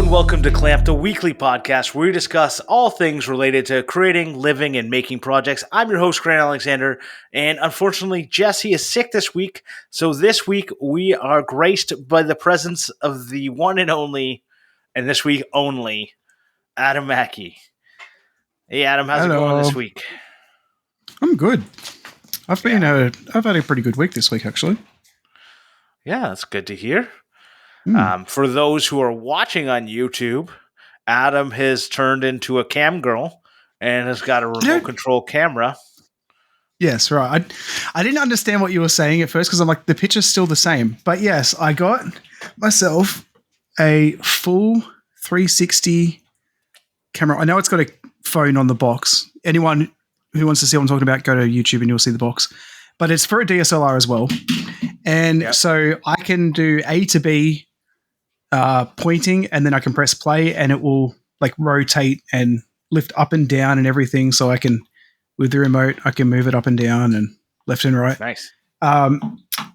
and welcome to Clamp, the weekly podcast where we discuss all things related to creating, living, and making projects. I'm your host, Grant Alexander, and unfortunately, Jesse is sick this week. So this week, we are graced by the presence of the one and only, and this week only, Adam Mackey. Hey, Adam, how's it going this week? I'm good. I've had a pretty good week this week, actually. Yeah, that's good to hear. For those who are watching on YouTube, Adam has turned into a cam girl and has got a remote control camera. Yes, right. I didn't understand what you were saying at first because I'm like, the picture's still the same. But yes, I got myself a full 360 camera. I know it's got a phone on the box. Anyone who wants to see what I'm talking about, go to YouTube and you'll see the box. But it's for a DSLR as well. And so I can do A to B pointing, and then I can press play and it will like rotate and lift up and down and everything. So I can, with the remote, I can move it up and down and left and right. Nice.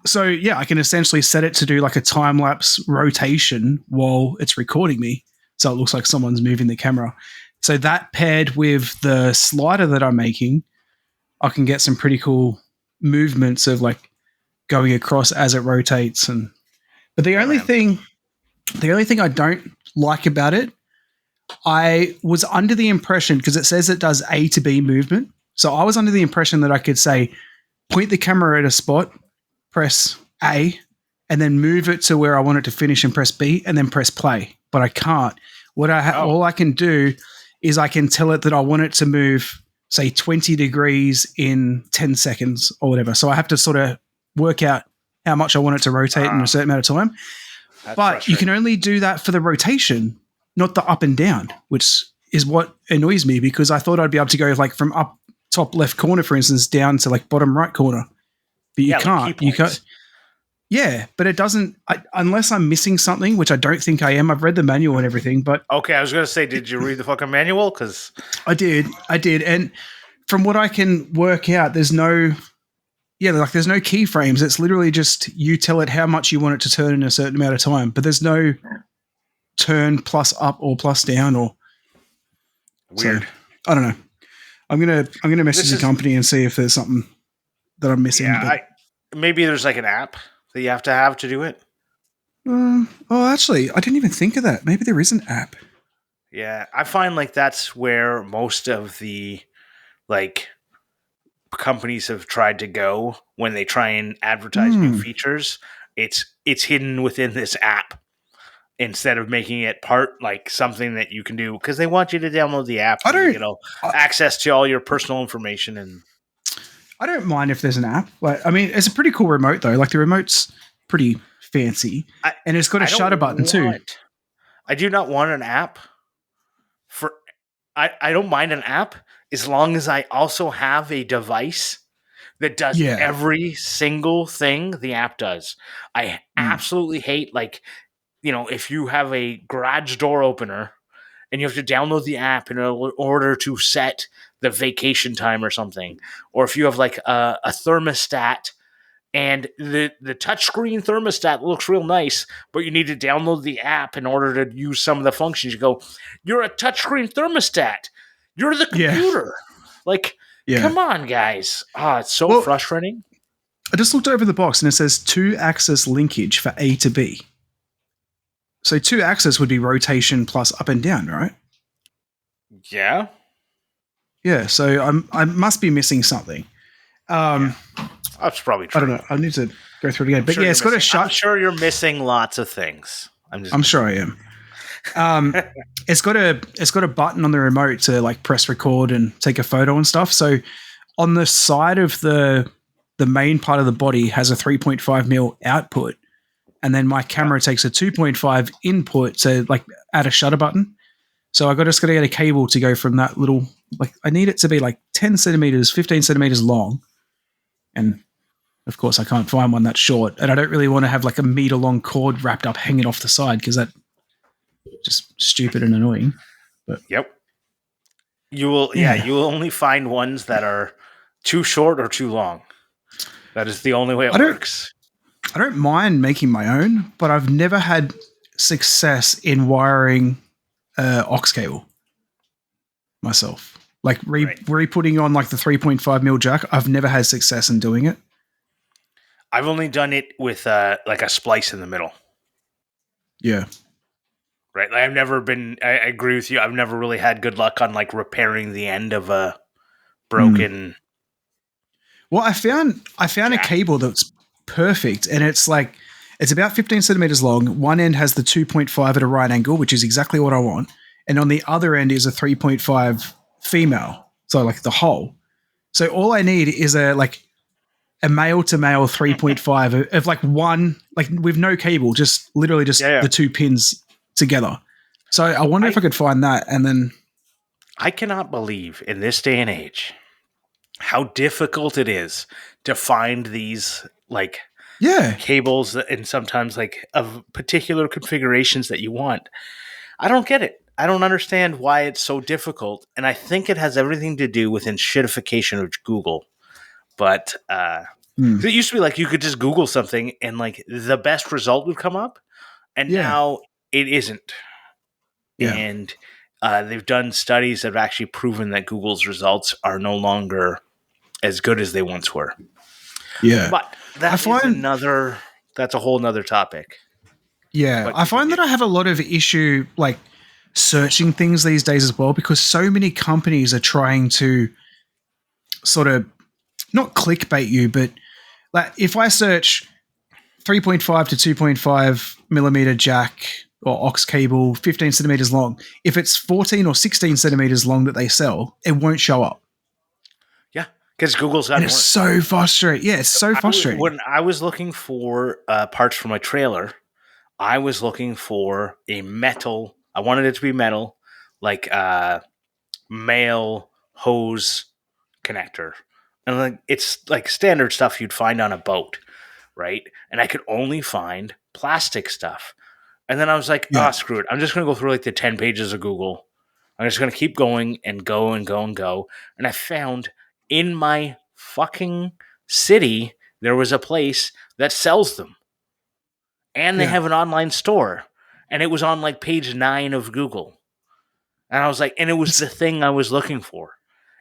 So yeah, I can essentially set it to do like a time lapse rotation while it's recording me. So it looks like someone's moving the camera. So that paired with the slider that I'm making, I can get some pretty cool movements of like going across as it rotates. But the only thing I don't like about it, I was under the impression, because it says it does A to B movement. So I was under the impression that I could say, point the camera at a spot, press A, and then move it to where I want it to finish and press B, and then press play. But I can't. All I can do is I can tell it that I want it to move, say, 20 degrees in 10 seconds or whatever. So I have to sort of work out how much I want it to rotate in a certain amount of time. But you can only do that for the rotation, not the up and down, which is what annoys me, because I thought I'd be able to go like from up top left corner, for instance, down to like bottom right corner. But you can't. Like you can't. Yeah, but it doesn't, unless I'm missing something, which I don't think I am. I've read the manual and everything, but... Okay, I was going to say, did you read the fucking manual? Because I did. And from what I can work out, there's no keyframes. It's literally just you tell it how much you want it to turn in a certain amount of time, but there's no turn plus up or plus down or... Weird. So, I don't know. I'm gonna message the company and see if there's something that I'm missing. Yeah, maybe there's like an app that you have to do it. Actually, I didn't even think of that. Maybe there is an app. Yeah, I find like that's where most of the like companies have tried to go when they try and advertise new features. It's hidden within this app instead of making it part like something that you can do, because they want you to download the app and access to all your personal information. And I don't mind if there's an app. Like, I mean, it's a pretty cool remote though. Like the remote's pretty fancy, and it's got a shutter button too. I do not want an app for. I don't mind an app as long as I also have a device that does every single thing the app does. I absolutely hate, like, you know, if you have a garage door opener and you have to download the app in order to set the vacation time or something, or if you have like a thermostat and the touchscreen thermostat looks real nice, but you need to download the app in order to use some of the functions. You go, you're a touchscreen thermostat. You're the computer. Like, come on, guys. It's so frustrating. I just looked over the box and it says 2-axis linkage for A to B. So 2-axis would be rotation plus up and down, right? Yeah. Yeah, so I must be missing something. That's probably true. I don't know. I need to go through it again. But it's got a shut. I'm sure you're missing lots of things. I'm sure I am. It's got a button on the remote to like press record and take a photo and stuff. So on the side of the main part of the body has a 3.5mm output, and then my camera takes a 2.5 input to like add a shutter button. So I just got to get a cable to go from that little, like I need it to be like 10 centimeters, 15 centimeters long. And of course I can't find one that's short, and I don't really want to have like a meter long cord wrapped up hanging off the side, because that's just stupid and annoying. But you will only find ones that are too short or too long. That is the only way it works. I don't mind making my own, but I've never had success in wiring aux cable myself. Like Right. re-putting on like the 3.5 mil jack. I've never had success in doing it. I've only done it with like a splice in the middle. Yeah. Right. Like I've never been. I agree with you. I've never really had good luck on like repairing the end of a broken. Well, I found a cable that's perfect, and it's like it's about 15 centimeters long. One end has the 2.5 at a right angle, which is exactly what I want, and on the other end is a 3.5 female, so like the hole. So all I need is a male to male 3.5 of like one, like with no cable, just literally just Yeah. the two pins together. So I wonder if I could find that, and then I cannot believe in this day and age how difficult it is to find these like cables and sometimes like of particular configurations that you want. I don't get it. I don't understand why it's so difficult, and I think it has everything to do with enshittification of Google. But it used to be like you could just Google something and like the best result would come up, and now it isn't. Yeah. And they've done studies that have actually proven that Google's results are no longer as good as they once were. Yeah. But that's a whole nother topic. Yeah. I find that I have a lot of issue like searching things these days as well, because so many companies are trying to sort of not clickbait you, but like if I search 3.5 to 2.5 millimeter jack or aux cable, 15 centimeters long, if it's 14 or 16 centimeters long that they sell, it won't show up. Yeah, because Google's gotten worse. It's so frustrating. Yeah, it's so frustrating. When I was looking for parts for my trailer, I was looking for a metal. I wanted it to be metal, like male hose connector, and like it's like standard stuff you'd find on a boat, right? And I could only find plastic stuff. And then I was like, screw it. I'm just going to go through like the 10 pages of Google. I'm just going to keep going and go and go and go. And I found in my fucking city, there was a place that sells them. And they have an online store. And it was on like page 9 of Google. And I was like, and it was the thing I was looking for.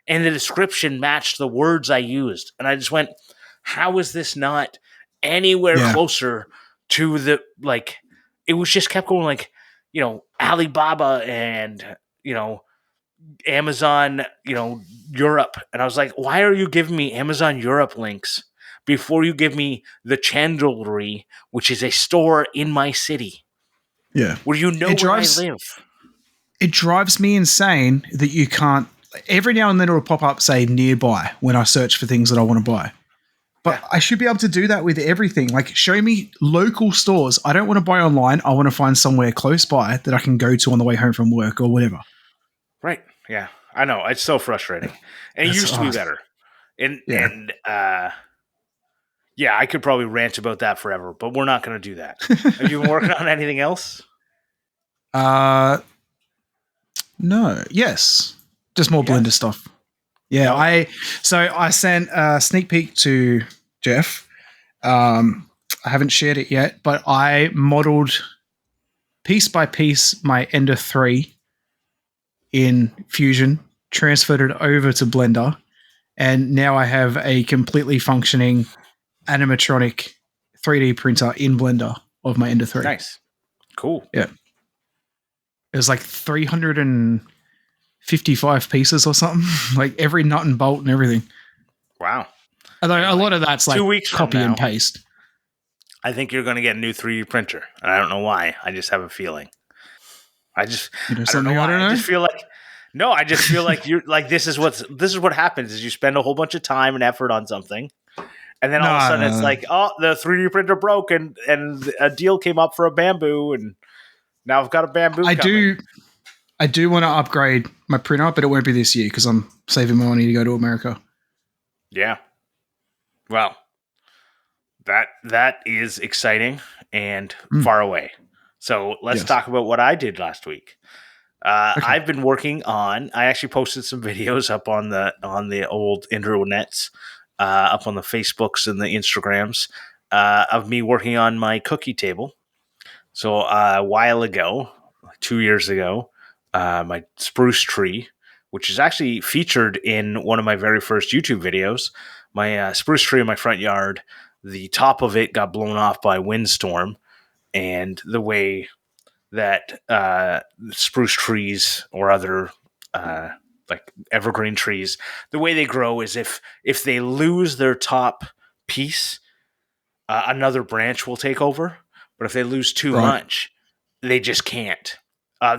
And the description matched the words I used. And I just went, how is this not anywhere closer to the, like, it was just kept going like, Alibaba and, Amazon, Europe. And I was like, why are you giving me Amazon Europe links before you give me the Chandlery, which is a store in my city? Yeah. Where where I live. It drives me insane that you can't. Every now and then it'll pop up, say, nearby when I search for things that I want to buy. But I should be able to do that with everything. Like, show me local stores. I don't want to buy online. I want to find somewhere close by that I can go to on the way home from work or whatever. Right. Yeah. I know. It's so frustrating. And it used to be better. And I could probably rant about that forever, but we're not going to do that. Have you been working on anything else? No. Yes. Just more Blender stuff. Yeah. No. I sent a sneak peek to Jeff. I haven't shared it yet, but I modeled piece by piece my Ender 3 in Fusion, transferred it over to Blender, and now I have a completely functioning animatronic 3D printer in Blender of my Ender 3. Nice. Cool. Yeah. It was like 355 pieces or something, like every nut and bolt and everything. Wow. Although a lot of that's like 2 weeks copy and paste. I think you're going to get a new 3D printer, and I don't know why. I just have a feeling. I just feel like you're like this is what happens is you spend a whole bunch of time and effort on something, and then all of a sudden it's like, oh, the 3D printer broke and a deal came up for a bamboo, and now I've got a bamboo. I do want to upgrade my printer, but it won't be this year because I'm saving my money to go to America. Yeah. Well, that is exciting and far away. So let's talk about what I did last week. Okay. I've been working on. I actually posted some videos up on the old internets, up on the Facebooks and the Instagrams, of me working on my cookie table. So a while ago, 2 years ago, my spruce tree, which is actually featured in one of my very first YouTube videos. My spruce tree in my front yard, the top of it got blown off by a windstorm, and the way that spruce trees or other like evergreen trees, the way they grow is if they lose their top piece, another branch will take over. But if they lose too Right. much, they just can't.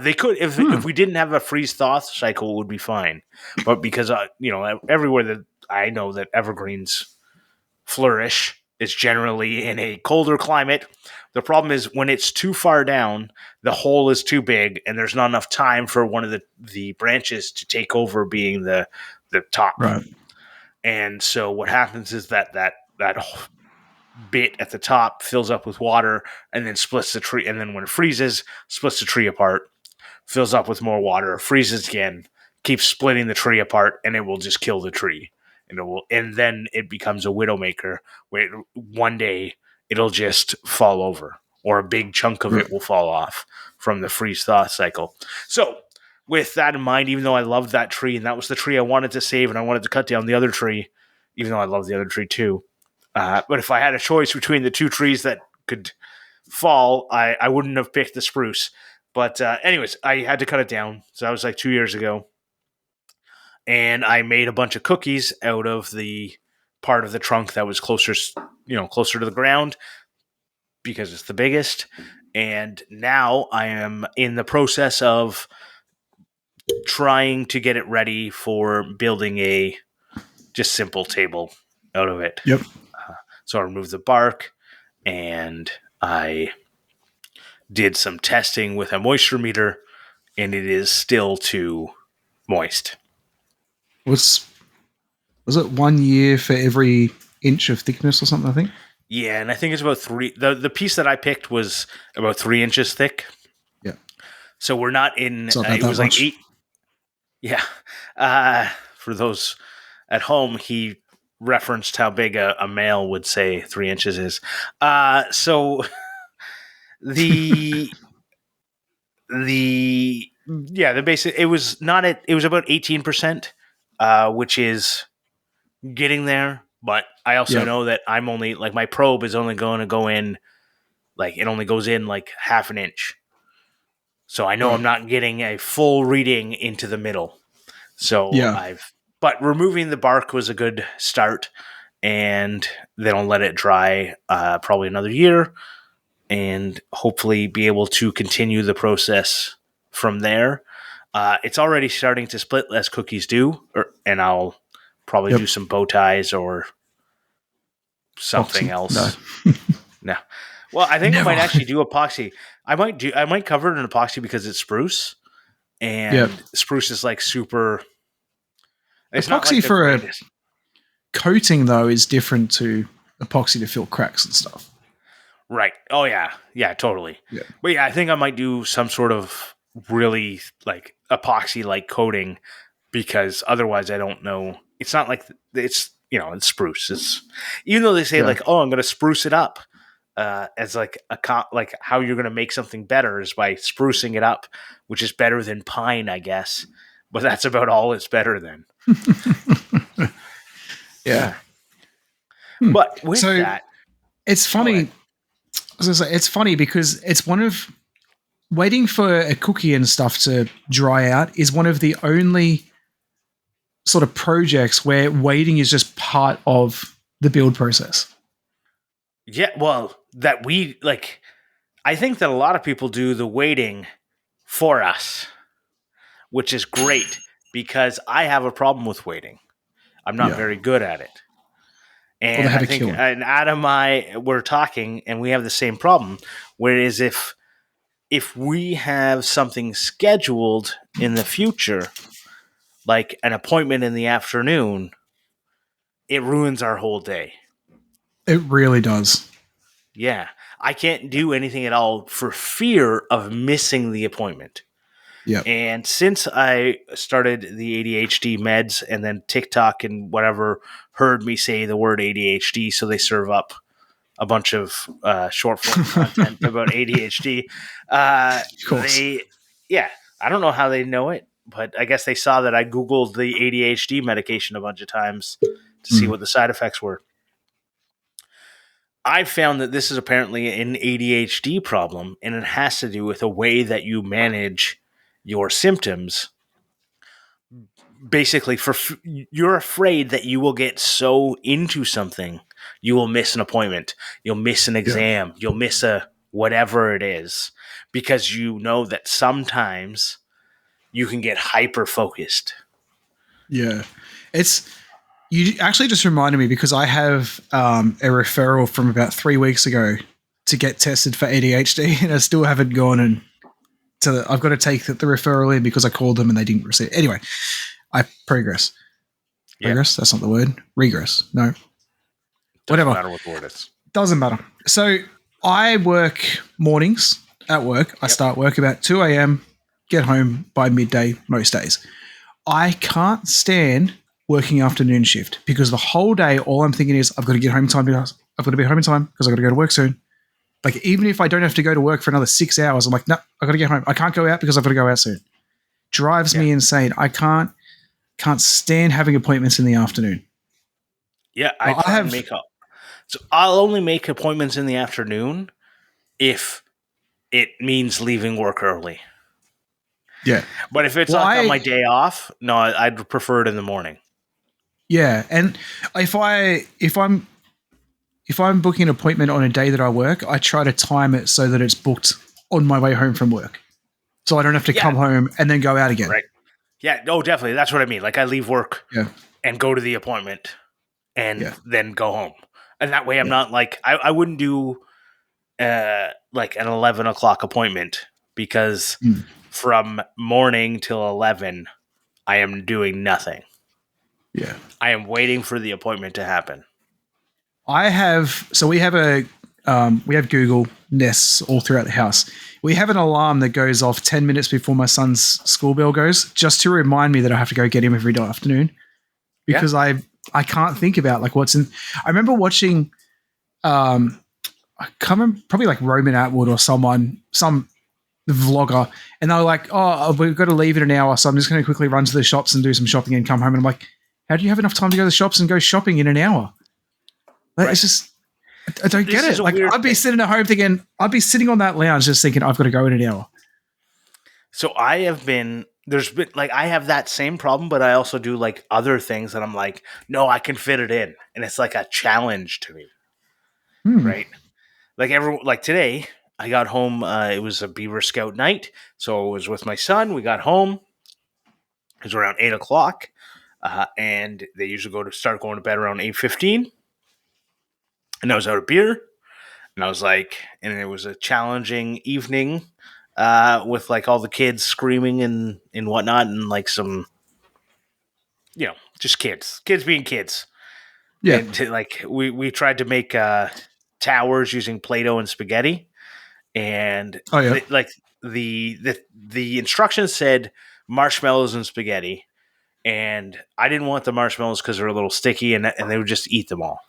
They could if we didn't have a freeze thaw cycle, it would be fine. But because everywhere that I know that evergreens flourish, it's generally in a colder climate. The problem is when it's too far down, the hole is too big, and there's not enough time for one of the branches to take over being the top. Right. And so what happens is that bit at the top fills up with water and then splits the tree. And then when it freezes, splits the tree apart, fills up with more water, freezes again, keeps splitting the tree apart, and it will just kill the tree. And then it becomes a widowmaker where one day it'll just fall over, or a big chunk of it will fall off from the freeze thaw cycle. So with that in mind, even though I loved that tree and that was the tree I wanted to save, and I wanted to cut down the other tree, even though I love the other tree too. But if I had a choice between the two trees that could fall, I wouldn't have picked the spruce. But anyways, I had to cut it down. So that was like 2 years ago. And I made a bunch of cookies out of the part of the trunk that was closer to the ground because it's the biggest. And now I am in the process of trying to get it ready for building a just simple table out of it. Yep. So I removed the bark, and I did some testing with a moisture meter, and it is still too moist. Was it 1 year for every inch of thickness or something, I think? Yeah, and I think it's about 3. The piece that I picked was about 3 inches thick. Yeah. So we're not in. It's not It was much. like 8. Yeah. For those at home, he referenced how big a male would say 3 inches is. So the basic, it was not at, it was about 18%, which is getting there. But I also know that I'm only, like, my probe is only going to go in, like, it only goes in like half an inch. So I know I'm not getting a full reading into the middle. So but removing the bark was a good start, and then I'll let it dry probably another year, and hopefully be able to continue the process from there. It's already starting to split as cookies do, and I'll probably do some bow ties or something else. No. Well, I think I might actually do epoxy. I might cover it in epoxy because it's spruce, and spruce is like super. It's epoxy like for a coating though is different to epoxy to fill cracks and stuff. Right. Oh yeah. Yeah, totally. Yeah. But yeah, I think I might do some sort of really like epoxy like coating, because otherwise I don't know. It's not like it's spruce. It's, even though they say like, oh, I'm going to spruce it up, as like like how you're going to make something better is by sprucing it up, which is better than pine, I guess. But that's about all it's better than. Yeah. But with that, it's funny. It's funny because it's one of, waiting for a cookie and stuff to dry out is one of the only sort of projects where waiting is just part of the build process. Yeah, well, that we like, I think that a lot of people do the waiting for us, which is great because I have a problem with waiting. I'm not very good at it. And I think and Adam and I were talking, and we have the same problem. Whereas if we have something scheduled in the future, like an appointment in the afternoon, it ruins our whole day. It really does. Yeah. I can't do anything at all for fear of missing the appointment. Yeah. And since I started the ADHD meds, and then TikTok and whatever heard me say the word ADHD, so they serve up a bunch of short form content about ADHD. I don't know how they know it, but I guess they saw that I Googled the ADHD medication a bunch of times to see Mm. what the side effects were. I found that this is apparently an ADHD problem, and it has to do with the way that you manage your symptoms. Basically, you're afraid that you will get so into something, you will miss an appointment, you'll miss an Yeah. exam, you'll miss a whatever it is, because you know that sometimes you can get hyper focused. Yeah. It's you actually just reminded me because I have a referral from about 3 weeks ago to get tested for ADHD, and I still haven't gone and so I've got to take the referral in because I called them and they didn't receive it. Anyway, I progress. Yeah, Progress? That's not the word. Regress. No. doesn't Whatever. matter what the word is. Doesn't matter. So I work mornings at work. I Yep. start work about 2 a.m., get home by midday most days. I can't stand working afternoon shift because the whole day, all I'm thinking is I've got to get home in time because I've got to be home in time because I've got to go to work soon. Like, even if I don't have to go to work for another 6 hours, I'm like, no, I've got to get home. I can't go out because I've got to go out soon. Drives me insane. I can't stand having appointments in the afternoon. Yeah, I I try and have, make up. So I'll only make appointments in the afternoon if it means leaving work early. yeah. But if it's Well, like on my day off, no, I'd prefer it in the morning. yeah, and if I'm booking an appointment on a day that I work, I try to time it so that it's booked on my way home from work, so I don't have to Yeah, come home and then go out again. right. Yeah, no, definitely. That's what I mean. Like I leave work Yeah, and go to the appointment and yeah, then go home. And that way I'm yeah. not like I wouldn't do like an 11 o'clock appointment because Mm. from morning till 11 I am doing nothing. Yeah. I am waiting for the appointment to happen. We have Google Nests all throughout the house. We have an alarm that goes off 10 minutes before my son's school bell goes, just to remind me that I have to go get him every afternoon Yeah. because I can't think about like what's in. I remember watching I can't remember, probably like Roman Atwood or some vlogger, and they were like, "Oh, we've got to leave in an hour, so I'm just going to quickly run to the shops and do some shopping and come home." And I'm like, "How do you have enough time to go to the shops and go shopping in an hour?" Like, Right. it's just, I don't This get is it. a Like, weird I'd be thing. sitting at home thinking, I'd be sitting on that lounge just thinking, I've got to go in an hour. So there's been like I have that same problem, but I also do like other things that I'm like, no, I can fit it in. And it's like a challenge to me. Hmm. Right. Like today, I got home, it was a Beaver Scout night. So I was with my son. We got home. It was around 8 o'clock. And they usually start going to bed around 8:15. And I was out of beer. And I was like, and it was a challenging evening with like all the kids screaming and whatnot, and like some, just kids being kids. Yeah. And like we tried to make towers using Play-Doh and spaghetti, and Oh yeah. the instructions said marshmallows and spaghetti, and I didn't want the marshmallows because they're a little sticky, and they would just eat them all.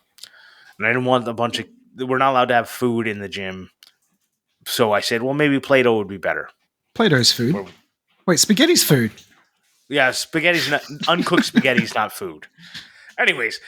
And I didn't want a bunch of. We're not allowed to have food in the gym, so I said, well, maybe Play-Doh would be better. Play-Doh's food. Or, Wait, spaghetti's food. yeah, spaghetti's not uncooked spaghetti's not food. Anyways,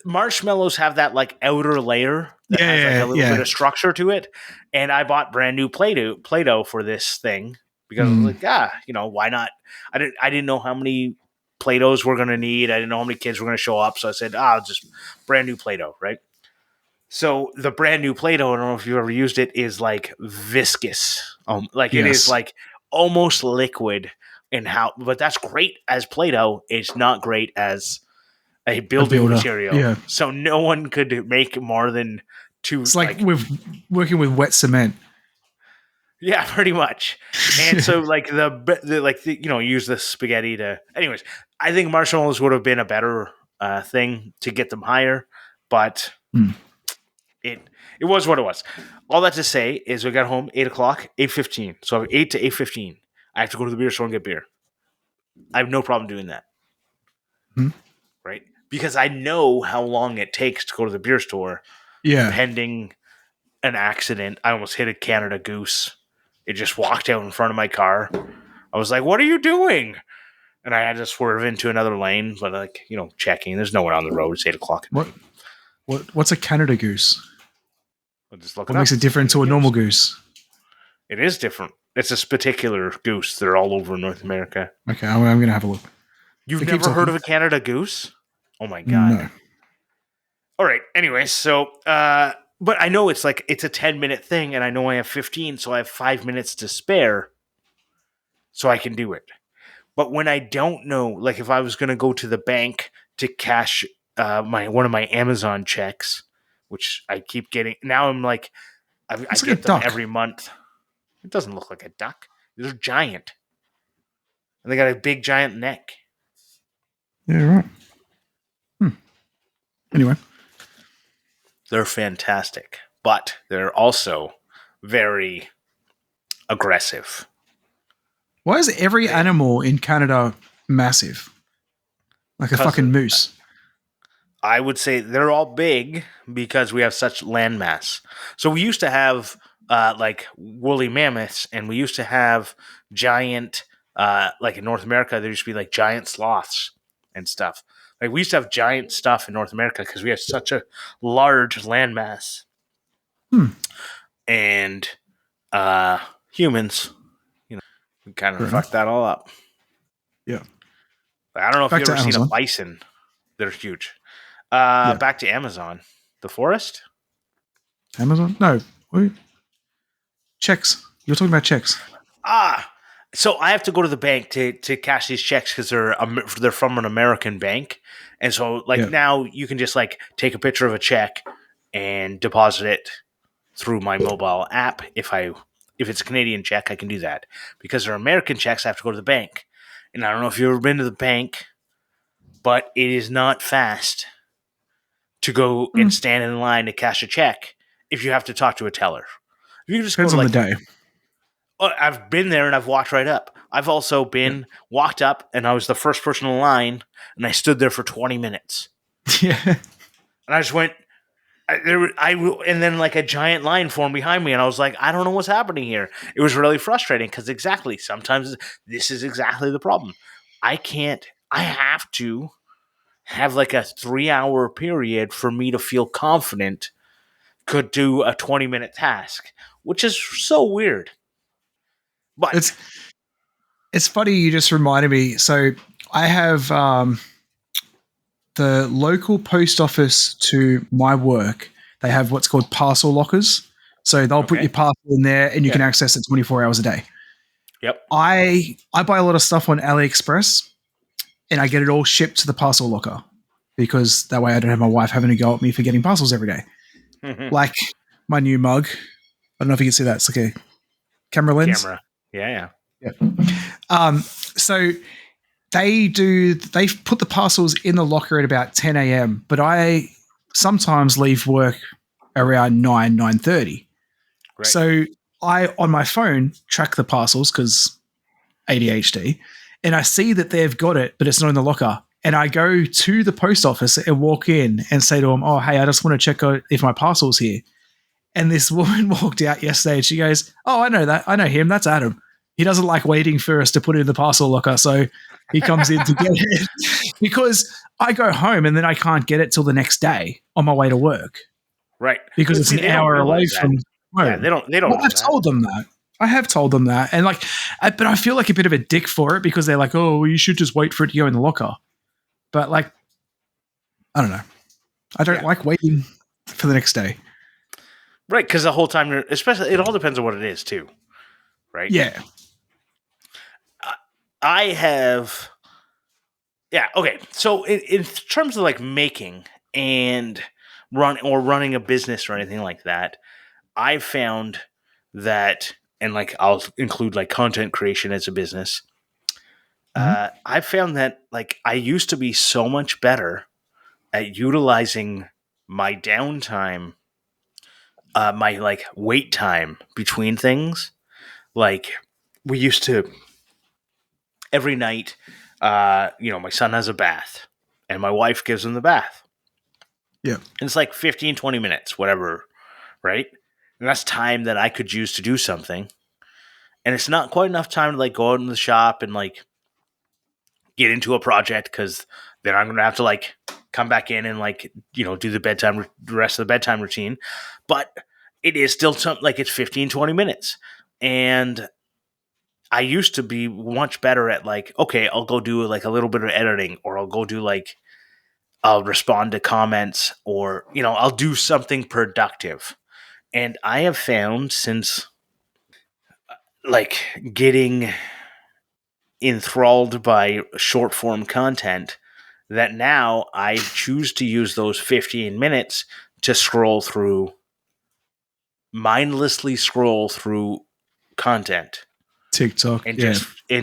marshmallows have that like outer layer that has like a little bit Yeah. of structure to it, and I bought brand new Play-Doh for this thing because I was Mm. like, why not? I didn't know how many Play-Dohs we're gonna need. I didn't know how many kids were gonna show up, so I said, just brand new Play-Doh, right? So the brand new Play-Doh, I don't know if you've ever used it, is like viscous. Like it is Yes. like almost liquid but that's great as Play-Doh. It's not great as a A building builder. material. Yeah. So no one could make more than two, It's like with working with wet cement. yeah, pretty much. And so like use the spaghetti to, anyways, I think marshmallows would have been a better thing to get them higher, but Mm. it was what it was. All that to say is we got home 8 o'clock, 8:15. So 8 to 8:15, I have to go to the beer store and get beer. I have no problem doing that. Mm. Right? Because I know how long it takes to go to the beer store, Yeah. pending an accident. I almost hit a Canada Goose. It just walked out in front of my car. I was like, "What are you doing?" And I had to swerve into another lane, but checking. There's no one on the road. It's 8 o'clock at What night. what's a Canada goose? I'll just look it What up. makes it It's a different Canada to a normal goose. goose? It is different. It's a particular goose. They're all over North America. Okay, I'm gonna have a look. You've So keep never heard talking. of a Canada goose? Oh my god. No. All right. Anyway, so but I know it's a 10-minute thing, and I know I have 15, so I have 5 minutes to spare, so I can do it. But when I don't know, like if I was going to go to the bank to cash my one of my Amazon checks, which I keep getting now, I'm like I It's like a get them duck. every month. It doesn't look like a duck. They're giant, and they got a big giant neck. Yeah, right. Anyway, They're fantastic, but they're also very aggressive. why is every They, animal in Canada massive? Like a because fucking moose. I would say they're all big because we have such land mass. So we used to have like woolly mammoths, and we used to have giant, like in North America, there used to be like giant sloths and stuff. Like we used to have giant stuff in North America because we have such a large land mass. Hmm. And humans, we kind of Fair fucked enough. that all up. Yeah. I don't know if Back you to ever seen a Amazon. bison. They're huge. Yeah. Back to Amazon. The forest? Amazon? No. Wait. Checks. You're talking about checks. Ah, so I have to go to the bank to cash these checks because they're from an American bank, and so Yeah. now you can just take a picture of a check and deposit it through my mobile app. If it's a Canadian check, I can do that. Because they're American checks, I have to go to the bank, and I don't know if you've ever been to the bank, but it is not fast to go Hmm. and stand in line to cash a check if you have to talk to a teller. If you just go Depends to on the day. I've been there and I've walked right up. I've also Yeah. walked up and I was the first person in line and I stood there for 20 minutes. Yeah. And I just went, and then a giant line formed behind me and I was like, I don't know what's happening here. It was really frustrating because sometimes this is exactly the problem. I have to have a 3-hour period for me to feel confident could do a 20-minute task, which is so weird. But It's funny you just reminded me. So I have the local post office to my work. They have what's called parcel lockers. So they'll put your okay. parcel in there and you can Yeah. access it 24 hours a day. Yep. I buy a lot of stuff on AliExpress and I get it all shipped to the parcel locker because that way I don't have my wife having to go at me for getting parcels every day. Like my new mug. I don't know if you can see that. It's like a camera lens. Camera. Yeah. Yeah. So they put the parcels in the locker at about 10 a.m. But I sometimes leave work around 9:30. Right. So I on my phone track the parcels because ADHD, and I see that they've got it, but it's not in the locker. And I go to the post office and walk in and say to them, "Oh, hey, I just want to check out if my parcel's here." And this woman walked out yesterday and she goes, "Oh, I know that. I know him. That's Adam. He doesn't like waiting for us to put it in the parcel locker. So he comes in to get it." Because I go home and then I can't get it till the next day on my way to work Right. because But it's see, an they don't hour away realize that. from Yeah, home. they don't Well, know I've that. told them that. I have told them that. And but I feel like a bit of a dick for it because they're like, "Oh, well, you should just wait for it to go in the locker." But I don't know. I don't like waiting for the next day. Right, because the whole time especially it all depends on what it is too. Right? Yeah. I have okay. So in terms of making and running a business or anything like that, I've found that and I'll include content creation as a business. I found that I used to be so much better at utilizing my downtime, my wait time between things. Like we used to every night. My son has a bath, and my wife gives him the bath. Yeah. And it's 15, 20 minutes, whatever, right? And that's time that I could use to do something. and it's not quite enough time to like go out in the shop and like get into a project, because then I'm gonna have to like come back in and like do the rest of the bedtime routine. But it is still something like it's 15-20 minutes, and I used to be much better at like, okay, I'll go do like a little bit of editing, or I'll go do like, I'll respond to comments, or I'll do something productive. And I have found, since like getting enthralled by short form content, that now I choose to use those 15 minutes to mindlessly scroll through content, TikTok. and Yeah.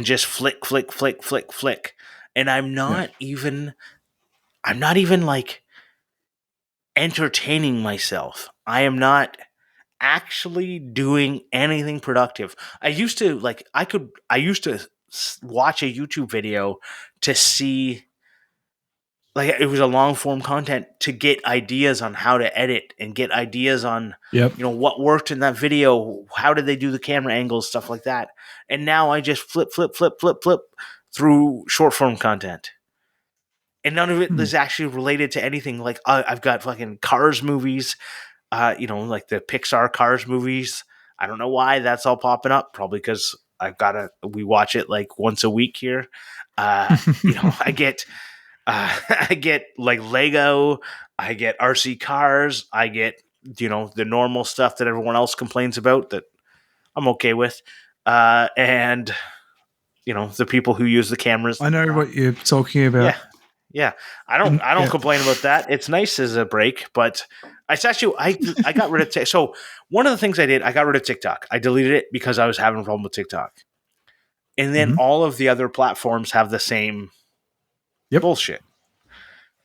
just flick, flick, flick, flick, flick. And Yeah. I'm not even like entertaining myself. I am not actually doing anything productive. I used to watch a YouTube video to see, like, it was a long form content, to get ideas on how to edit and get ideas on Yep. what worked in that video, how did they do the camera angles, stuff like that. And now I just flip, flip, flip, flip, flip through short form content, and none of it is actually related to anything. Like, I've got fucking Cars movies, like the Pixar Cars movies. I don't know why that's all popping up. Probably because we watch it like once a week here. I get, I get like Lego, I get RC cars, I get, the normal stuff that everyone else complains about that I'm okay with. And, the people who use the cameras. I know what you're talking about. Yeah. Yeah. I don't Yeah. complain about that. It's nice as a break, but it's actually, I got rid of so one of the things I did, I got rid of TikTok. I deleted it because I was having a problem with TikTok. And then Mhm. all of the other platforms have the same Yep. bullshit.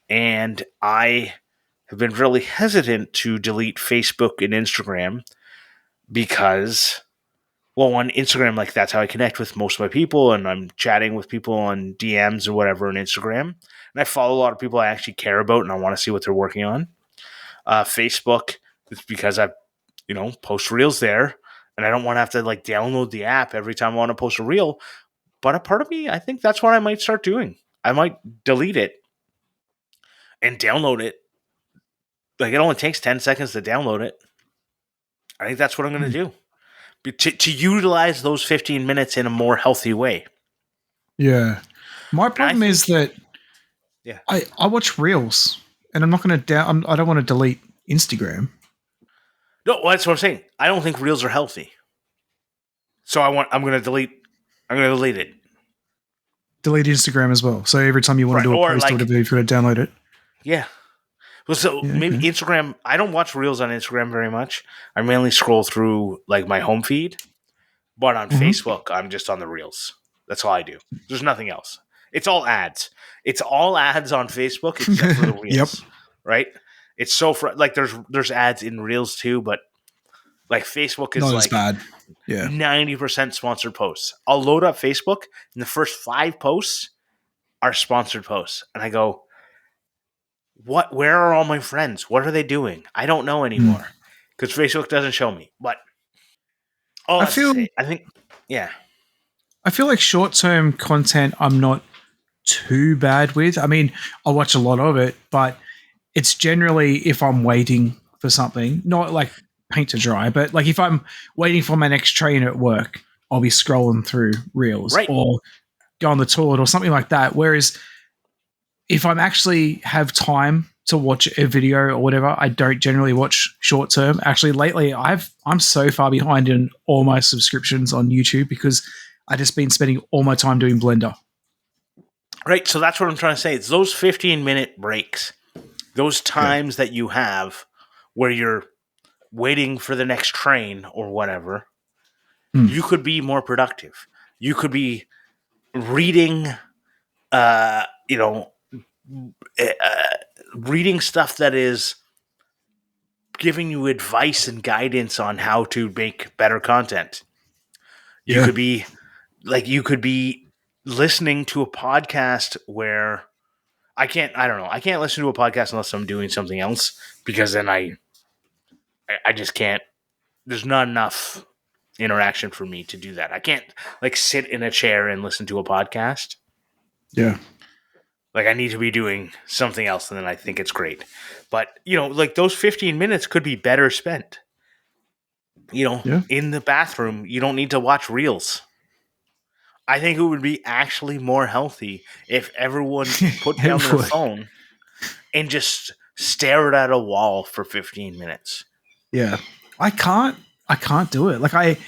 And I have been really hesitant to delete Facebook and Instagram because, well, on Instagram, like, that's how I connect with most of my people, and I'm chatting with people on DMs or whatever on Instagram. And I follow a lot of people I actually care about, and I want to see what they're working on. Facebook, it's because I, post reels there, and I don't want to have to like download the app every time I want to post a reel. But a part of me, I think that's what I might start doing. I might delete it and download it. Like, it only takes 10 seconds to download it. I think that's what I'm going to do. To utilize those 15 minutes in a more healthy way. Yeah. My And I problem is think, that yeah. I watch reels, and I'm not going to I don't want to delete Instagram. No, that's what I'm saying. I don't think reels are healthy. So I'm going to delete it. Delete Instagram as well. So every time you want to Right. do a Or post or like, whatever, you've got to download it. yeah. Well, so Yeah. maybe Okay. Instagram, I don't watch reels on Instagram very much. I mainly scroll through like my home feed. But on Mhm. Facebook, I'm just on the reels. That's all I do. There's nothing else. It's all ads. It's all ads on Facebook except for the Yep. reels, right? It's so like there's ads in reels too, but like Facebook is Not as like bad. Yeah. 90% sponsored posts. I'll load up Facebook, and the first 5 posts are sponsored posts, and I go, "What? Where are all my friends? What are they doing? I don't know Mm. anymore because Facebook doesn't show me." But all I that's to feel say, I think, yeah, I feel like short term content I'm not too bad with. I mean, I watch a lot of it, but it's generally if I'm waiting for something, not like paint to dry, but like if I'm waiting for my next train at work, I'll be scrolling through reels right. or go on the toilet or something like that. Whereas if I'm actually have time to watch a video or whatever, I don't generally watch short term. Actually, lately I'm so far behind in all my subscriptions on YouTube because I just been spending all my time doing Blender. Right. So that's what I'm trying to say. It's those 15-minute breaks, those Yeah. times that you have where you're waiting for the next train or whatever. Mm. You could be more productive. You could be reading, uh, you know, reading stuff that is giving you advice and guidance on how to make better content. You Yeah. could be you could be listening to a podcast where I don't know. I can't listen to a podcast unless I'm doing something else, because then I just can't. There's not enough. interaction for me to do that. I can't like sit in a chair and listen to a podcast. Yeah. Like I need to be doing something else, and then I think it's great. But like those 15 minutes could be better spent. Yeah. In the bathroom, you don't need to watch reels. I think it would be actually more healthy if everyone put down It their would. phone and just stared at a wall for 15 minutes. Yeah. I can't do it. Like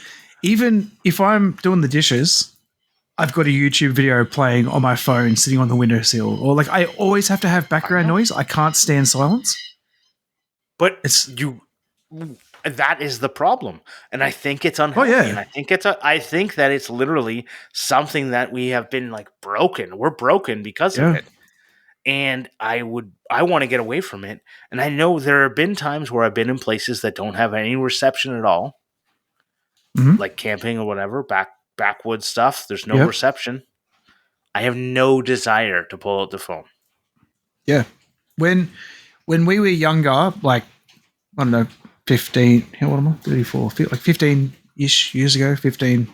even if I'm doing the dishes, I've got a YouTube video playing on my phone sitting on the windowsill. Or like I always have to have I background know. noise. I can't stand silence. But It's that is the problem. And I think it's oh unhealthy. And yeah. I think that it's literally something that we have been like broken. We're broken because of Yeah. it. And I want to get away from it. And I know there have been times where I've been in places that don't have any reception at all, Hmm. like camping or whatever, backwoods stuff. There's no Yep. reception. I have no desire to pull out the phone. Yeah. When we were younger, like I don't know, 15, how old am I? 34, like 15-ish years ago, 15,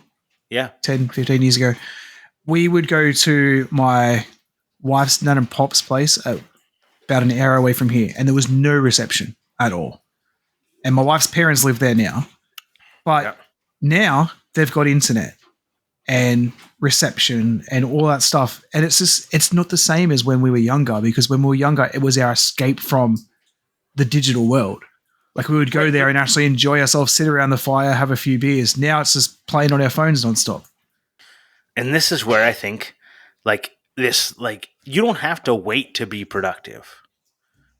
Yeah. 10, 15 years ago, we would go to my wife's nan and pop's place about an hour away from here, and there was no reception at all. And my wife's parents live there now, Yeah. but now they've got internet and reception and all that stuff. And it's not the same as when we were younger, because when we were younger, it was our escape from the digital world. Like we would go Right. there and actually enjoy ourselves, sit around the fire, have a few beers. Now it's just playing on our phones nonstop. And this is where I think you don't have to wait to be productive.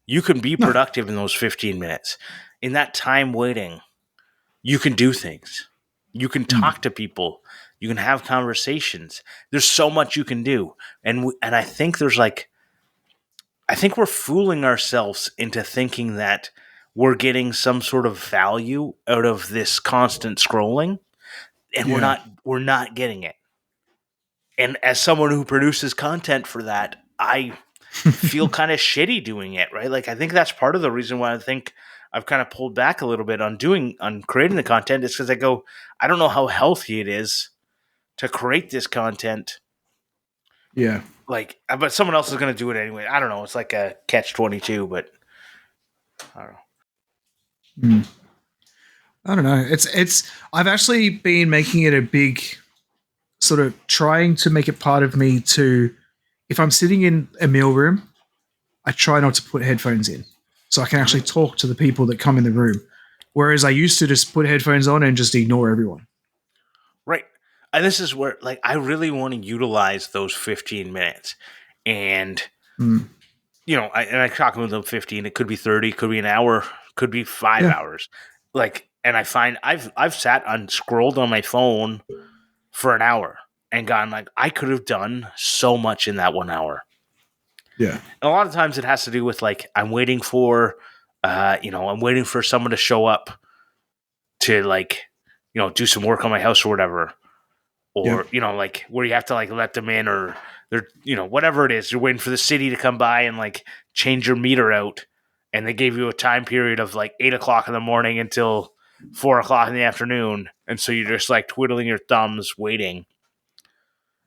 You can be No. productive in those 15 minutes. In that time waiting, you can do things. You can talk to people. You can have conversations. There's so much you can do. And I think I think we're fooling ourselves into thinking that we're getting some sort of value out of this constant scrolling, and Yeah. we're not getting it. And as someone who produces content for that, I feel kind of shitty doing it, right? Like I think that's part of the reason why I think I've kind of pulled back a little bit on creating the content is because I don't know how healthy it is to create this content. Yeah. Like, but someone else is going to do it anyway. I don't know. It's like a catch-22, but I don't know. I don't know. I've actually been making it a big sort of trying to make it part of me to, if I'm sitting in a meal room, I try not to put headphones in so I can actually talk to the people that come in the room. Whereas I used to just put headphones on and just ignore everyone. Right. And this is where, like, I really want to utilize those 15 minutes. And, I talk with them 15. It could be 30, could be an hour, could be 5 hours. Like, and I find I've sat and scrolled on my phone for an hour and gone, like, I could have done so much in that 1 hour. Yeah. And a lot of times it has to do with, like, I'm waiting for someone to show up to, like, do some work on my house or whatever. Or, like where you have to like let them in, or they're, whatever it is, you're waiting for the city to come by and like change your meter out. And they gave you a time period of like 8 o'clock in the morning until 4 o'clock in the afternoon. And so you're just like twiddling your thumbs waiting.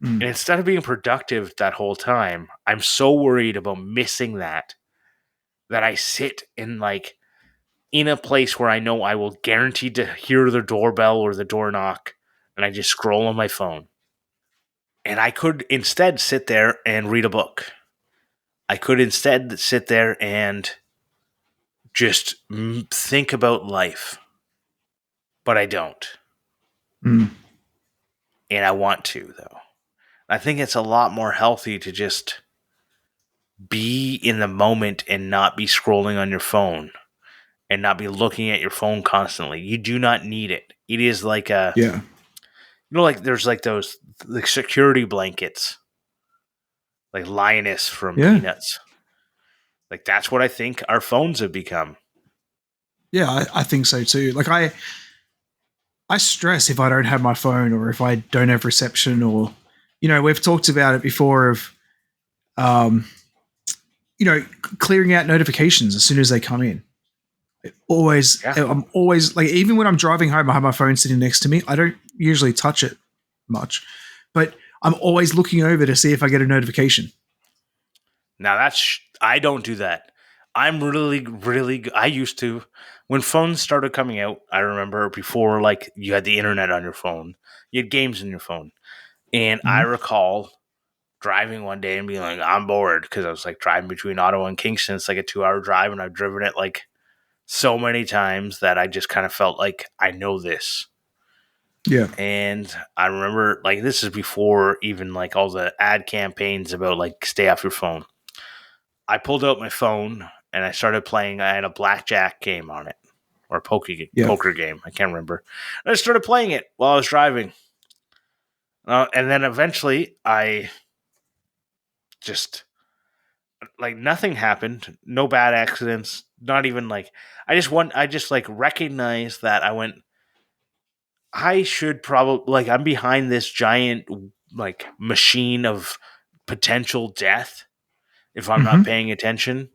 And instead of being productive that whole time, I'm so worried about missing that I sit in a place where I know I will guaranteed to hear the doorbell or the door knock, and I just scroll on my phone. And I could instead sit there and read a book. I could instead sit there and just think about life. But I don't. And I want to, though. I think it's a lot more healthy to just be in the moment and not be scrolling on your phone and not be looking at your phone constantly. You do not need it. It is like like there's like those like security blankets, like Lioness from Peanuts. Like that's what I think our phones have become. Yeah, I think so too. Like I stress if I don't have my phone or if I don't have reception, or we've talked about it before of clearing out notifications as soon as they come in. Yeah. I'm always like, even when I'm driving home, I have my phone sitting next to me. I don't usually touch it much, but I'm always looking over to see if I get a notification. Now I don't do that. I'm really, really. I used to when phones started coming out. I remember before, like you had the internet on your phone, you had games on your phone, and I Mhm. recall driving one day and being like, I'm bored because I was like driving between Ottawa and Kingston. It's like a 2 hour drive, and I've driven it like so many times that I just kind of felt like I know this. Yeah. And I remember like this is before even like all the ad campaigns about like stay off your phone. I pulled out my phone and I started playing. I had a blackjack game on it or a Yeah. poker game. I can't remember. And I started playing it while I was driving. And then eventually I just like nothing happened. No bad accidents. Not even like I just like recognized that I went I should probably like I'm behind this giant like machine of potential death if I'm not Hmm. paying attention.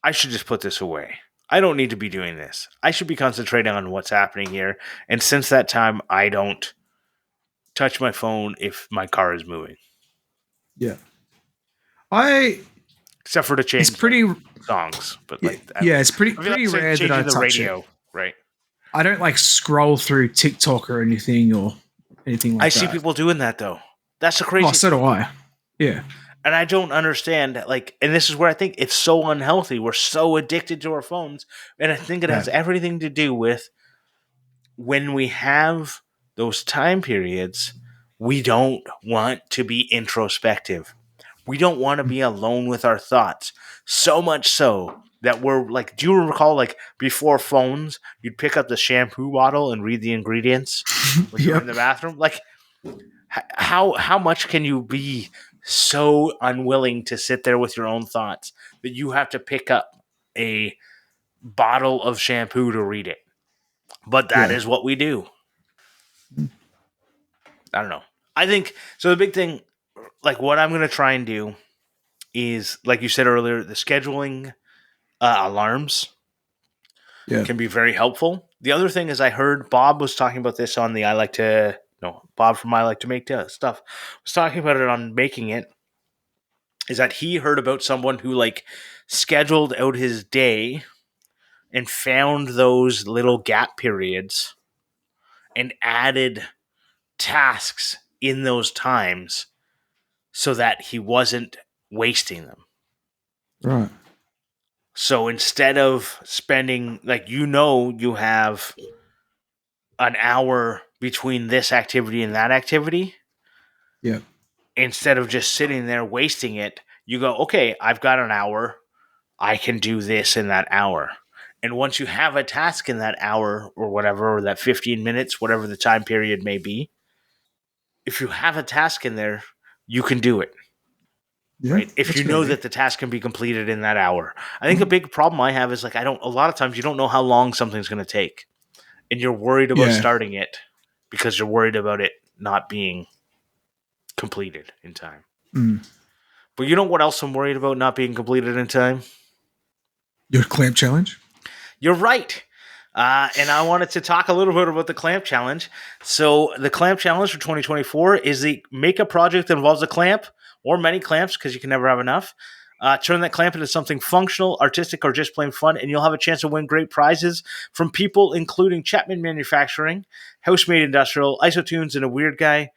I should just put this away. I don't need to be doing this. I should be concentrating on what's happening here. And since that time, I don't touch my phone if my car is moving, Yeah. I except for to it's change like pretty songs. But yeah, like, yeah, it's I feel like pretty rare that I changing the touch it. radio, right? I don't like scroll through TikTok or anything I like see that. people doing that though. That's the Oh, crazy so thing. do I. Yeah. And I don't understand, like, and this is where I think it's so unhealthy. We're so addicted to our phones. And I think it Yeah. has everything to do with when we have those time periods, we don't want to be introspective. We don't want to be alone with our thoughts. So much so that we're like, do you recall like before phones, you'd pick up the shampoo bottle and read the ingredients when you were in Yep. the bathroom? Like, how much can you be so unwilling to sit there with your own thoughts that you have to pick up a bottle of shampoo to read it? But that Yeah. is what we do. I don't know. I think so. The big thing, like what I'm going to try and do is, like you said earlier, the scheduling alarms Yeah. can be very helpful. The other thing is, I heard Bob was talking about this on the I Like to, no, Bob from I Like to Make Stuff was talking about it on Making It. Is that he heard about someone who like scheduled out his day and found those little gap periods and added tasks in those times so that he wasn't wasting them. Right. So instead of spending, like, you have an hour between this activity and that activity, Yeah. instead of just sitting there wasting it, you go, okay, I've got an hour. I can do this in that hour. And once you have a task in that hour or whatever, or that 15 minutes, whatever the time period may be, if you have a task in there, you can do it. Yeah. Right? If That's you a good know idea. that the task can be completed in that hour. I think a big problem I have is like, a lot of times you don't know how long something's going to take. And you're worried about Yeah. starting it because you're worried about it not being completed in time. Mm. But you know what else I'm worried about not being completed in time? Your clamp challenge? You're right. And I wanted to talk a little bit about the clamp challenge. So the clamp challenge for 2024 is the make a project that involves a clamp or many clamps because you can never have enough. Turn that clamp into something functional, artistic, or just plain fun, and you'll have a chance to win great prizes from people including Chapman Manufacturing, Housemade Industrial, Isotunes, and a Weird Guy.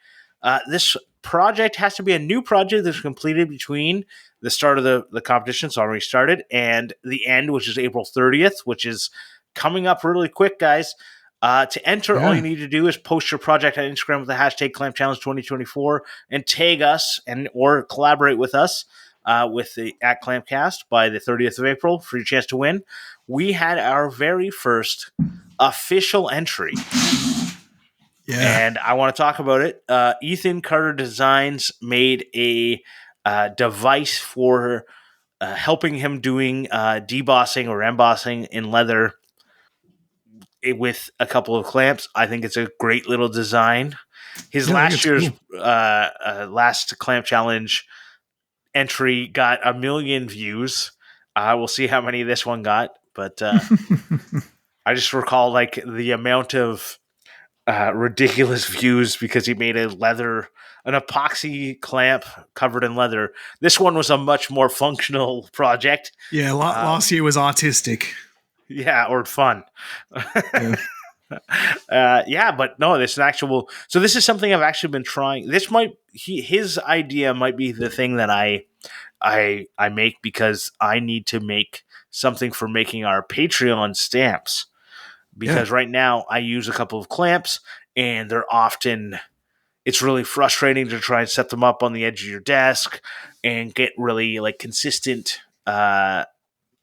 This project has to be a new project that's completed between the start of the competition, it's already started, and the end, which is April 30th, which is coming up really quick, guys. To enter, all you Yeah. need to do is post your project on Instagram with the hashtag Clamp Challenge 2024 and tag us and or collaborate with us with the at Clampcast by the 30th of April for your chance to win. We had our very first official entry, Yeah. and I want to talk about it. Ethan Carter Designs made a device for helping him doing debossing or embossing in leather with a couple of clamps. I think it's a great little design. His Yeah, I think last it's year's cool. last clamp challenge entry got 1 million views. We'll see how many this one got. but I just recall like the amount of ridiculous views because he made an epoxy clamp covered in leather. This one was a much more functional project. Yeah, last year was artistic. Yeah, or fun. Yeah. Yeah, but no, this is actual. So this is something I've actually been trying. His idea might be the thing that I make because I need to make something for making our Patreon stamps. Because right now I use a couple of clamps and they're often it's really frustrating to try and set them up on the edge of your desk and get really like consistent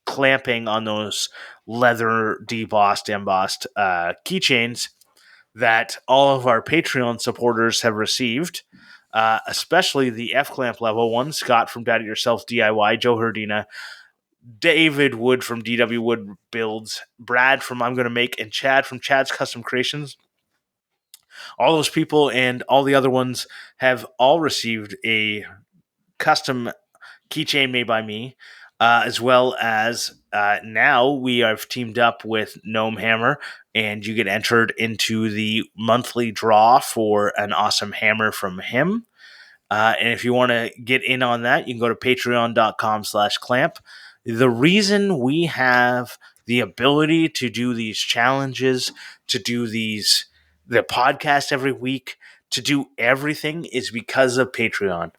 clamping on those leather embossed keychains that all of our Patreon supporters have received, especially the F clamp level one, Scott from Dad It Yourself DIY, Joe Herdina, David Wood from DW Wood Builds, Brad from I'm Gonna Make, and Chad from Chad's Custom Creations. All those people and all the other ones have all received a custom keychain made by me, as well as now we have teamed up with Gnome Hammer, and you get entered into the monthly draw for an awesome hammer from him. And if you want to get in on that, you can go to patreon.com/clamp. The reason we have the ability to do these challenges, to do the podcast every week, to do everything is because of Patreon.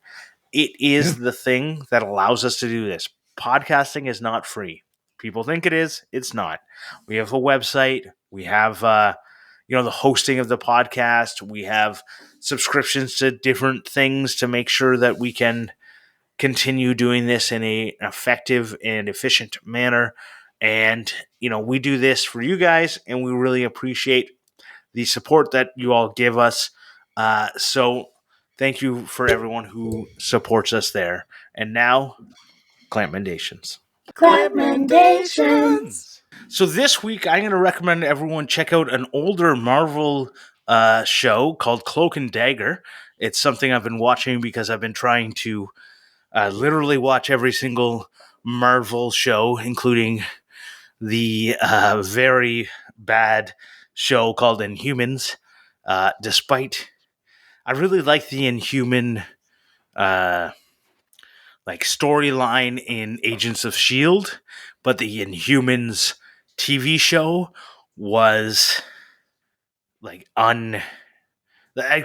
It is the thing that allows us to do this. Podcasting is not free. People think it is. It's not. We have a website. We have, the hosting of the podcast. We have subscriptions to different things to make sure that we can continue doing this in an effective and efficient manner. And, we do this for you guys, and we really appreciate the support that you all give us. So thank you for everyone who supports us there. And now, CLAMPmendations. CLAMPmendations. So this week, I'm going to recommend everyone check out an older Marvel show called Cloak and Dagger. It's something I've been watching because I've been trying to literally watch every single Marvel show, including the very bad show called Inhumans. Despite, I really like the Inhuman storyline in Agents of S.H.I.E.L.D., but the Inhumans TV show was I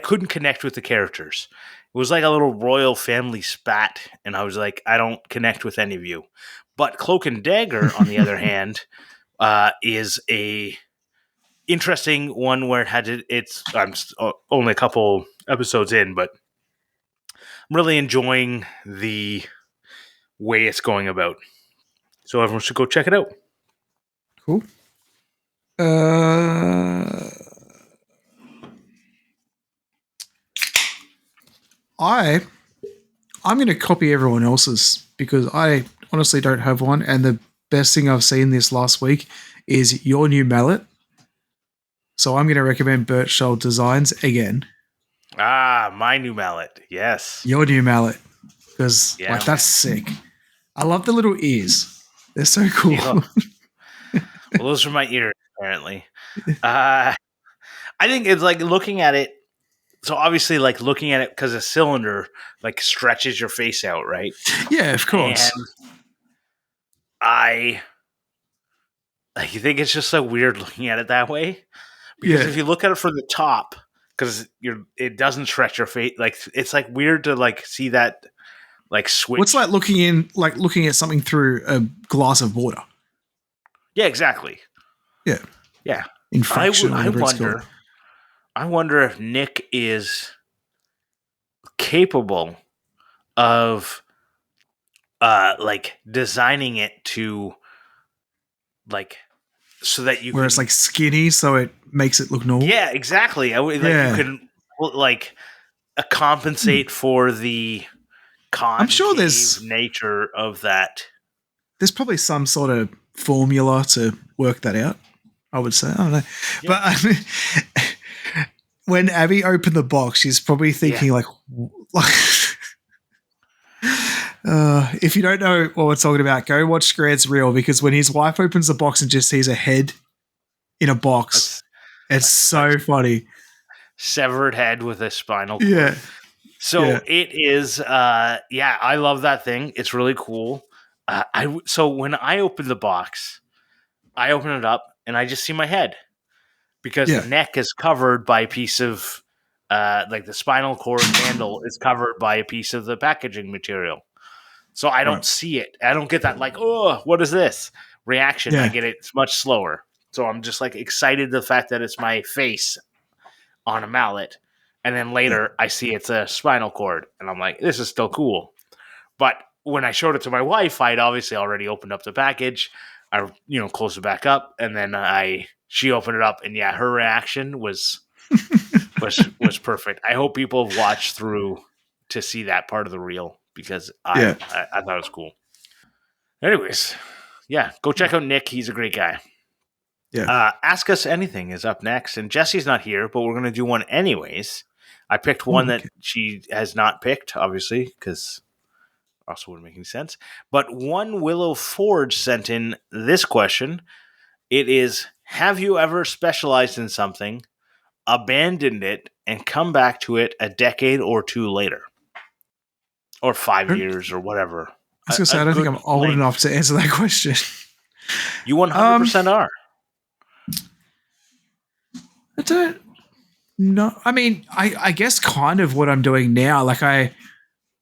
couldn't connect with the characters. It was like a little royal family spat, and I was like, I don't connect with any of you. But Cloak and Dagger, on the other hand, is a interesting one where I'm only a couple episodes in, but I'm really enjoying the way it's going about. So everyone should go check it out. Cool. I'm going to copy everyone else's because I honestly don't have one, and the best thing I've seen this last week is your new mallet. So I'm going to recommend Birchall Designs again. My new mallet. Yes. Your new mallet. Because that's sick. I love the little ears. They're so cool. Well, those are my ears, apparently. I think it's like looking at it. So obviously, like looking at it because a cylinder like stretches your face out, right? Yeah, of course. And I think it's just so weird looking at it that way. Because if you look at it from the top, because it doesn't stretch your face, like it's like weird to like see that like switch. What's like looking at something through a glass of water? Yeah, exactly. Yeah. Yeah. Infraction. I wonder if Nick is capable of designing it to so that you it's like skinny, so it makes it look normal. Yeah, exactly. You can compensate for the concave I'm sure there's nature of that. There's probably some sort of formula to work that out, I would say. I don't know. Yeah. But when Abby opened the box, she's probably thinking If you don't know what we're talking about, go watch Grant's reel because when his wife opens the box and just sees a head in a box, That's it's so funny. severed head with a spinal cord. Yeah, So yeah, it is. Yeah, I love that thing. It's really cool. So when I open the box, I open it up and I just see my head because the yeah. neck is covered by a piece of, like the spinal cord handle is covered by a piece of the packaging material. So I Right. don't see it. I don't get that like, oh, what is this reaction? I Yeah, get it. It's much slower. So I'm just like excited the fact that it's my face on a mallet. And then yeah, later I see it's a spinal cord and I'm like, this is still cool. But when I showed it to my wife, I'd obviously already opened up the package. I, closed it back up and then she opened it up and yeah, her reaction was perfect. I hope people have watched through to see that part of the reel because yeah, I thought it was cool. Anyways, yeah, go check out Nick. He's a great guy. yeah. Ask Us Anything is up next, and Jesse's not here, but we're going to do one anyways. I picked one Oh, that okay. she has not picked, obviously, because also wouldn't make any sense. But One Willow Forge sent in this question. It is, have you ever specialized in something, abandoned it, and come back to it a decade or two later? Or I 5 don't- years or whatever. I was gonna A say I don't think I'm good old enough length. to answer that question. You Um, 100% are. I don't know. I mean, I guess kind of what I'm doing now. Like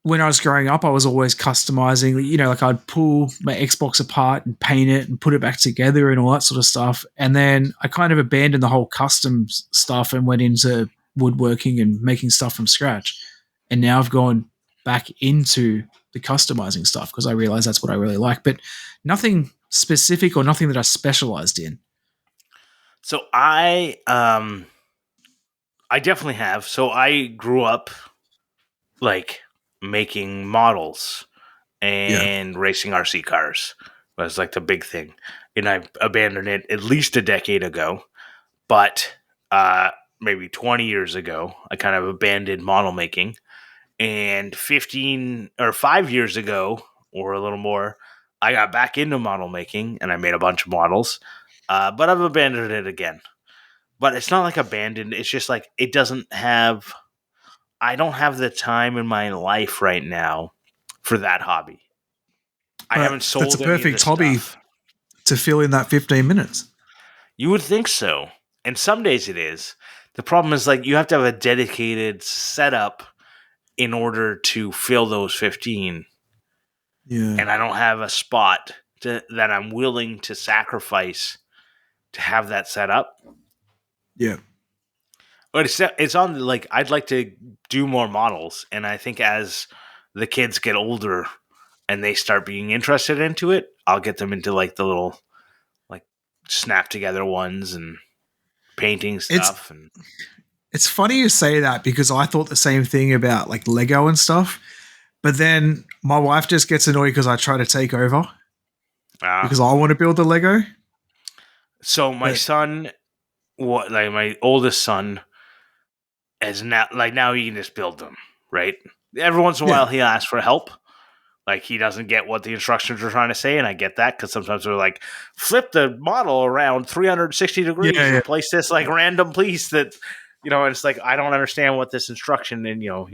when I was growing up, I was always customizing. Like I'd pull my Xbox apart and paint it and put it back together and all that sort of stuff. And then I kind of abandoned the whole custom stuff and went into woodworking and making stuff from scratch. And now I've gone back into the customizing stuff because I realize that's what I really like. But nothing specific or nothing that I specialized in. So I definitely have. So I grew up like making models Yeah. and racing RC cars was like the big thing. And I abandoned it at least a decade ago, but maybe 20 years ago, I kind of abandoned model making. And 15 or 5 years ago, or a little more, I got back into model making and I made a bunch of models, but I've abandoned it again. But it's not like abandoned, it's just like it doesn't have, I don't have the time in my life right now for that hobby. I But haven't that's a sold any of the perfect hobby stuff. to fill in that 15 minutes. You would think so. And some days it is. The problem is like you have to have a dedicated setup in order to fill those 15. Yeah. And I don't have a spot that I'm willing to sacrifice to have that set up. Yeah. But it's on like I'd like to do more models, and I think as the kids get older and they start being interested into it, I'll get them into like the little like snap together ones and painting It's stuff and it's funny you say that because I thought the same thing about like Lego and stuff. But then my wife just gets annoyed because I try to take over uh, because I want to build the Lego. so my But son, what like my oldest son, is now he can just build them, right? Every once in a yeah, while he asks for help. Like he doesn't get what the instructions are trying to say, and I get that because sometimes they're like, flip the model around 360 yeah, degrees yeah. and place this like random piece that, and it's like I don't understand what this instruction, and he'll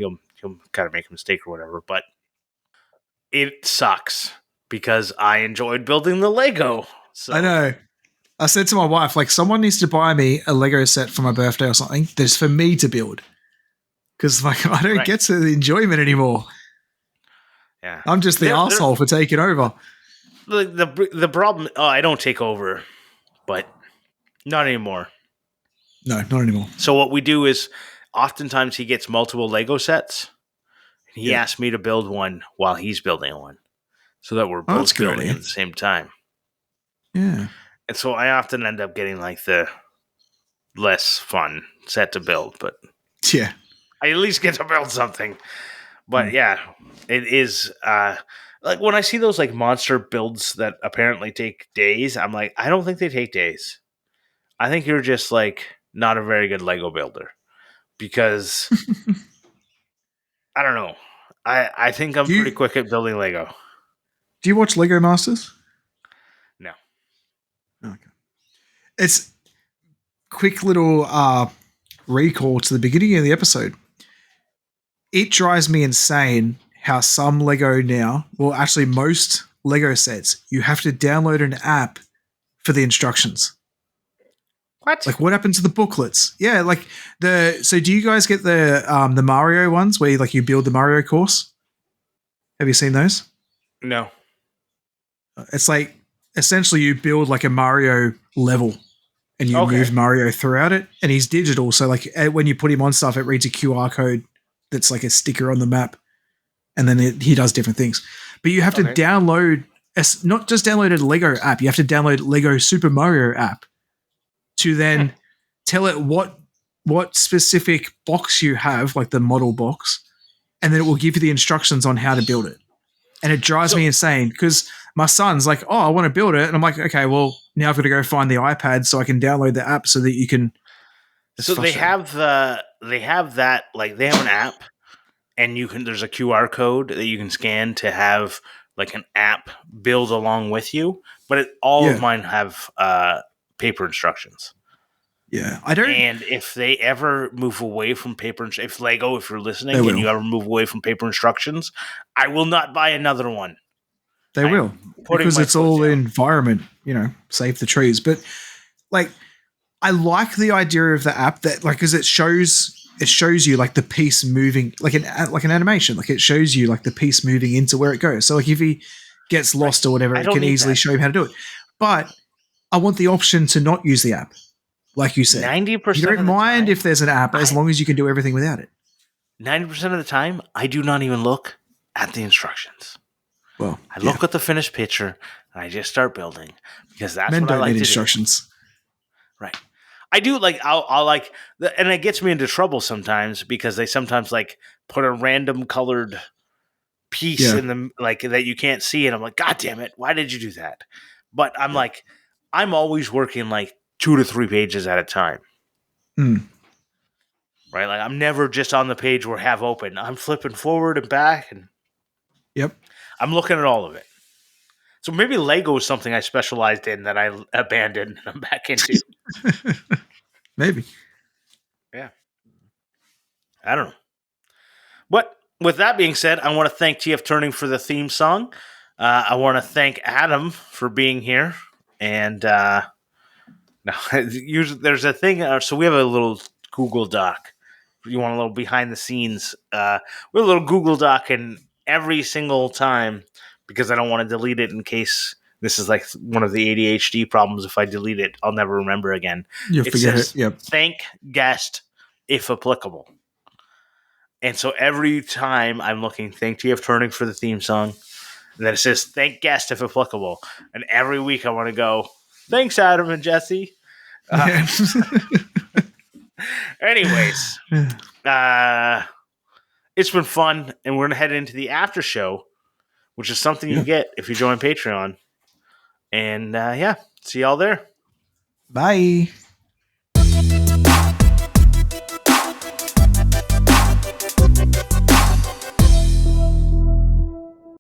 kind of make a mistake or whatever, but it sucks because I enjoyed building the Lego. I So know. I said to my wife, like, someone needs to buy me a Lego set for my birthday or something that's for me to build because like I don't right, get to the enjoyment anymore. yeah, I'm just the they're asshole for taking over. the problem. Oh, I don't take over, but not anymore. No, not anymore. So what we do is oftentimes he gets multiple Lego sets. He Yeah. asked me to build one while he's building one, so that we're Oh, that's a both good building idea. at the same time. Yeah. And so I often end up getting like the less fun set to build, but Yeah. I at least get to build something. But Mm. yeah, it is like when I see those like monster builds that apparently take days, I'm like, I don't think they take days. I think you're just like not a very good Lego builder because I don't know. I think I'm pretty quick at building Lego. Do you watch Lego Masters? No. Okay. It's quick little recall to the beginning of the episode. It drives me insane how some Lego now, well, actually most Lego sets, you have to download an app for the instructions. What? Like, what happened to the booklets? Yeah, like so do you guys get the Mario ones where you build the Mario course? Have you seen those? No. It's like essentially you build like a Mario level and you move Mario throughout it, and he's digital, so like when you put him on stuff, it reads a QR code that's like a sticker on the map, and then he does different things. But you have to download, not just download a Lego app, you have to download Lego Super Mario app to then tell it what specific box you have, like the model box, and then it will give you the instructions on how to build it. And it drives me insane because my son's like, oh, I want to build it. And I'm like, okay, well, now I've got to go find the iPad so I can download the app so that you can. So they have that, like they have an app and there's a QR code that you can scan to have like an app build along with you. But all of mine have paper instructions. Yeah, I don't. And if they ever move away from if Lego, if you're listening and you ever move away from paper instructions, I will not buy another one. They will, because it's all environment, save the trees. But like, I like the idea of the app that because it shows you like the piece moving, like an animation, like it shows you like the piece moving into where it goes. So like if he gets lost or whatever, it can easily show him how to do it. But I want the option to not use the app. Like you said, 90%. You don't mind if there's an app as long as you can do everything without it. 90% of the time, I do not even look at the instructions. Well, I look at the finished picture and I just start building because that's Men what I don't like need to instructions. do. Right. I do I'll like, and it gets me into trouble sometimes because they sometimes like put a random colored piece in the that you can't see, and I'm like, God damn it, why did you do that? But I'm like, I'm always working like 2 to 3 pages at a time. Right? Like I'm never just on the page where have open. I'm flipping forward and back, and I'm looking at all of it. So maybe Lego is something I specialized in that I abandoned and I'm back into. Maybe. Yeah. I don't know. But with that being said, I want to thank TF Turning for the theme song. I want to thank Adam for being here. And usually there's a thing. So we have a little Google Doc. You want a little behind the scenes. We have a little Google Doc, and every single time, because I don't want to delete it in case this is like one of the ADHD problems. If I delete it, I'll never remember again. You'll forget it. Yep. Thank guest if applicable. And so every time I'm looking, thank TF Turning for the theme song. And then it says, thank guest if applicable. And every week I want to go, thanks, Adam and Jesse. Anyways, it's been fun. And we're going to head into the after show, which is something you get if you join Patreon. And see y'all there. Bye.